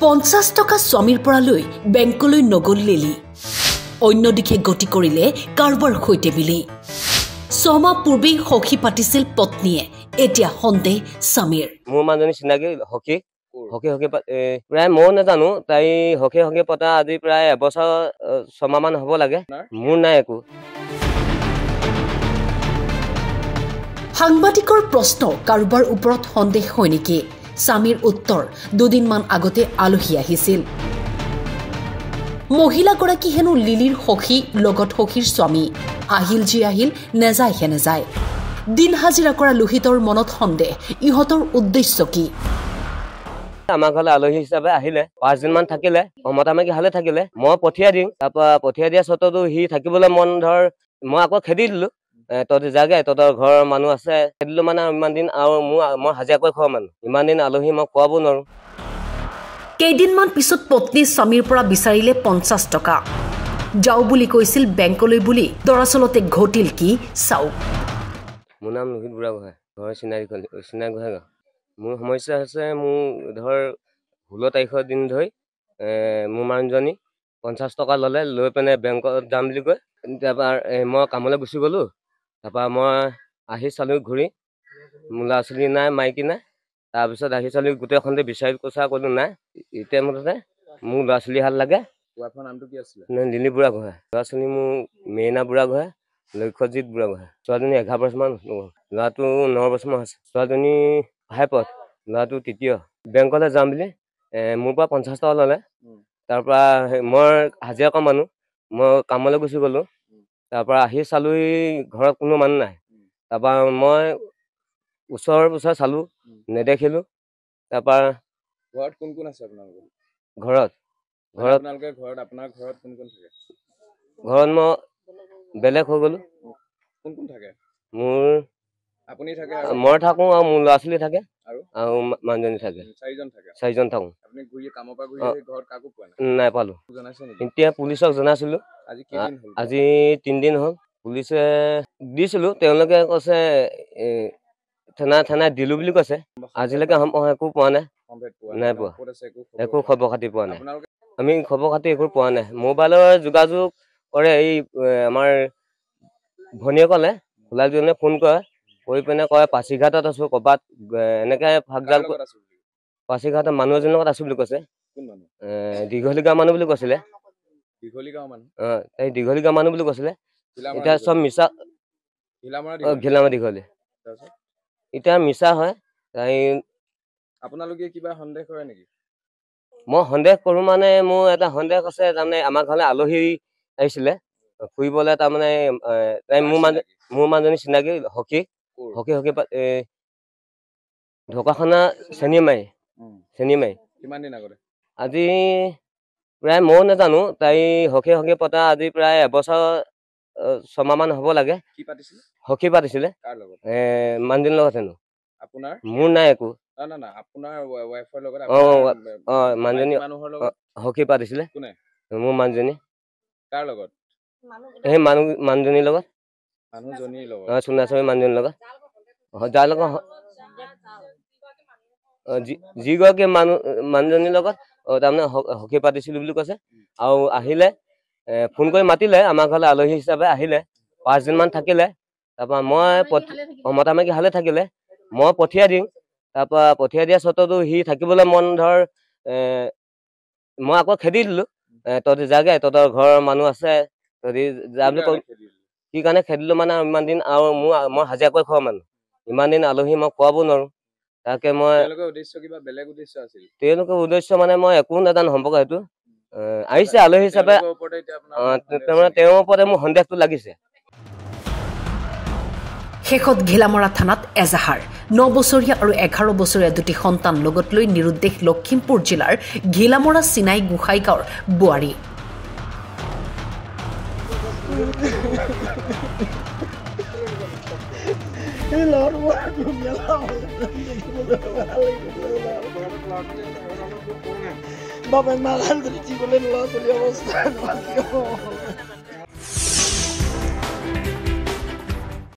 50 টকা স্বামীৰ পৰা লৈ বেংকলৈ নগল লিলি অন্য দিশে গতি কৰিলে কাৰবাৰ হৈতে মিলি ছমাহ পূৰ্বে হকি পাতিছিল পত্নীয়ে এতিয়া সন্দেহ স্বামীৰ মোৰ মাজনী চিনাকি হকি প্ৰায় মই নাজানো তাই হকি পতা আজি প্ৰায় এবছৰ 6 মাহ মান হ'ব লাগে মোৰ নাই একো সাংবাদিকৰ প্ৰশ্ন কাৰবাৰ ওপৰত সন্দেহ হয় নেকি স্বামীৰ উত্তৰ দুদিনমান আগতে আলহী আহিছিল মহিলাগৰাকী হেনো লিলিৰ সখী লগত সখীৰ স্বামী আহিল যি আহিল নেজায় হে নেজায় দিন হাজিৰা কৰা লোহিতৰ মনত সন্দেহ ইহঁতৰ উদ্দেশ্য কি আমাৰ ঘৰলৈ আলহী হিচাপে আহিলে 5 দিন মান থাকিলে মতামাকি হালে থাকিলে মই পঠিয়া দিম তাৰপৰা পঠিয়া দিয়া সত্ত্বেও হি থাকিবলৈ মন ধৰ মই আকৌ খেদি দিলো তহঁতি যাগে তহঁতৰ ঘৰৰ মানুহ আছে খেদিলো মানে ইমান দিন আৰু মই হাজিৰা কৰি খোৱা মানুহ ইমান দিন আলহী মই খুৱাব নোৱাৰো কেইদিনমান পিছত পত্নী স্বামীৰ পৰা বিচাৰিলে 50 টকা যাও বুলি কৈছিল বেংকলৈ বুলি দৰাচলতে ঘটিল কি চাও মোৰ নাম লোহিত বুঢ়াগোহাঁই ঘৰ চিনাই মোৰ সমস্যা আছে মোৰ ধৰ 16 তাৰিখৰ দিন ধৰি মোৰ মানুহজনী 50 টকা ললে লৈ পেনে বেংকত যাম বুলি কয় তাৰপৰা মই কামলৈ গুচি গলো তাৰপৰা মই আহি চালো ঘূৰি মোৰ ল'ৰা ছোৱালী নাই মাইকী নাই তাৰপিছত আহি চালো গোটেইখনতে বিচাৰি কোচা কৰিলো নাই এতিয়া মুঠতে মোৰ ল'ৰা ছোৱালী হাল লাগে ৱাইফৰ নামটো কি আছিল লিলি বুঢ়াগোহাঁই ল'ৰা ছোৱালী মোৰ মেইনা বুঢ়াগোহাঁই লক্ষ্যজিৎ বুঢ়াগোহাঁই ছোৱালীজনী 11 বছৰমান ল'ৰাটো 9 বছৰমান আছে ছোৱালীজনী হাইপথ ল'ৰাটো তৃতীয় বেংকলৈ যাম বুলি মোৰ পৰা 50 টকা ল'লে তাৰপৰা মই হাজিৰা কৰা মানুহ মই কামলৈ গুচি গলো তাৰপৰা আহি চালো ঘৰত কোনো মানুহ নাই তাৰপৰা মই ওচৰ চালো নেদেখিলো তাৰপৰা ঘৰত কোন কোন আছে আপোনালোকৰ ঘৰত আপোনালোকে ঘৰত আপোনাৰ ঘৰত কোন কোন থাকে ঘৰত মই বেলেগ হৈ গলো কোন কোন থাকে মোৰ আপুনি থাকে মই থাকো আৰু মোৰ ল'ৰা ছোৱালী থাকে আৰু মানুহজনী থাকে চাৰিজন থাকো আপুনি ঘূৰি কামৰ পৰা ঘূৰি ঘৰত কাকো পোৱা নাই পালো জনাইছে নেকি এতিয়া পুলিচক জনাইছিলো আজি 3 দিন হ'ল পুলিচে দিছিলো তেওঁলোকে কৈছে থানা দিলো বুলি কৈছে আজিলৈকে একো পোৱা নাই পোৱা একো খবৰ খাতি পোৱা নাই আমি খবৰ খাতি একো পোৱা নাই মোবাইলৰ যোগাযোগ কৰে এই আমাৰ ভনীয়েকলে খোলাজনে ফোন কৰে কৰি পিনে কয় পাছিঘাটত আছো ক'ৰবাত এনেকে ভাগজাল পাছিঘাটত মানুহ এজনৰ লগত আছো বুলি কৈছে দীঘলী গাঁও মানুহ বুলি কৈছিলে এই দীঘলী গাঁও মানুহ বুলি কৈছিলে এতিয়া চব মিছা ঘিলামৰা দীঘলী এতিয়া মিছা হয় আপোনালোকে কিবা সন্দেহ কৰে নেকি মই সন্দেহ কৰো মানে মোৰ এটা সন্দেহ আছে তাৰমানে আমাৰ ঘৰলৈ আলহী আহিছিলে ফুৰিবলৈ তাৰমানে মোৰ মানুহজনী চিনাকি হকি ঢকুৱাখানা চেনিমাৰি কিমান দিন আগতে আজি প্ৰায় মই নাজানো তাই হকি পতা আজি প্ৰায় এবছৰ 6 মাহ মান হ'ব লাগে হকি পাতিছিলে মানুহজনীৰ লগত হেনো আপোনাৰ মোৰ নাই একো না আপোনাৰ ৱাইফৰ লগত মানুহজনী হকি পাতিছিলে কোনে মোৰ মানুহজনী কাৰ লগত সেই মানুহজনীৰ লগত চুনাচৰী মানুহজনীৰ লগত যাৰ লগত যিগৰাকী মানুহজনীৰ লগত তাৰমানে হকি পাতিছিলো বুলি কৈছে আৰু আহিলে ফোন কৰি মাতিলে আমাৰ ঘৰলৈ আলহী হিচাপে আহিলে 5 দিন মান থাকিলে তাৰপৰা মই মতামাকি হালে থাকিলে মই পঠিয়া দিম তাৰপৰা পঠিয়া দিয়া সত্ত্বেও হি থাকিবলৈ মন ধৰ মই আকৌ খেদি দিলো তহঁতি যাগে তহঁতৰ ঘৰৰ মানুহ আছে তহঁতি যা বুলি কৈ কি কাৰণে খেদিলো মানে ইমান দিন আৰু মই হাজিৰা কৰি খোৱা মানুহ ইমান দিন আলহী মই খুৱাব নোৱাৰো তাকে মই তেওঁলোকৰ উদ্দেশ্য মানে মই একো নাজানো সম্পৰ্ক সেইটো আহিছে আলহী হিচাপে তেওঁৰ ওপৰতে মোৰ সন্দেহটো লাগিছে শেষত ঘিলামৰা থানাত এজাহাৰ 9 বছৰীয়া আৰু 11 বছৰীয়া দুটি সন্তান লগত লৈ নিৰুদ্দেশ লখিমপুৰ জিলাৰ ঘিলামৰা চিনাই গোসাইগাঁৱৰ বোৱাৰী বাবা মালান ধৰে জীবনেৰ লস হলে অবস্থা